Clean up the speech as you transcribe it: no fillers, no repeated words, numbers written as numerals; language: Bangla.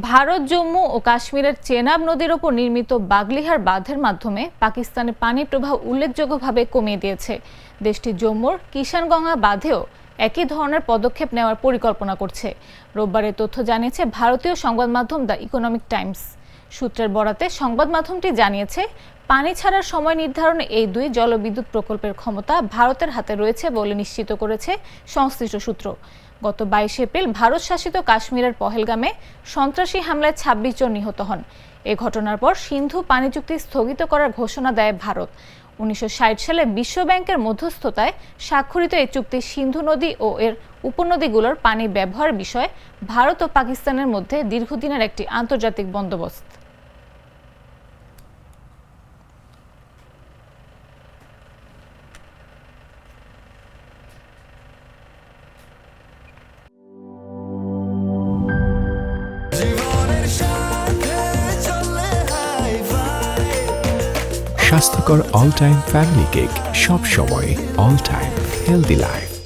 ভারত জম্মু ও কাশ্মীরের চেনাব নদীর ওপর নির্মিত বাগলিহার বাঁধের মাধ্যমে পাকিস্তানের পানির প্রবাহ উল্লেখযোগ্যভাবে কমিয়ে দিয়েছে। দেশটি জম্মুর কিষানগঙ্গা বাঁধেও একই ধরনের পদক্ষেপ নেওয়ার পরিকল্পনা করছে। রোববারের তথ্য জানিয়েছে ভারতীয় সংবাদ মাধ্যম দ্য ইকোনমিক টাইমস। সূত্রের বরাতে সংবাদ মাধ্যমটি জানিয়েছে, পানি ছাড়ার সময় নির্ধারণে এই দুই জলবিদ্যুৎ প্রকল্পের ক্ষমতা ভারতের হাতে রয়েছে বলে নিশ্চিত করেছে সংশ্লিষ্ট সূত্র। গত 22 এপ্রিল ভারত শাসিত কাশ্মীরের পহেলগামে সন্ত্রাসী হামলায় 26 জন নিহত হন। এ ঘটনার পর সিন্ধু পানি চুক্তি স্থগিত করার ঘোষণা দেয় ভারত। 1960 সালে বিশ্ব ব্যাংকের মধ্যস্থতায় স্বাক্ষরিত এই চুক্তি সিন্ধু নদী ও এর উপনদীগুলোর পানি ব্যবহার বিষয়ে ভারত ও পাকিস্তানের মধ্যে দীর্ঘদিনের একটি আন্তর্জাতিক বন্দোবস্ত। স্বাস্থ্যকর অল টাইম ফ্যামিলি কেক, সব সময় অল টাইম হেলদি লাইফ।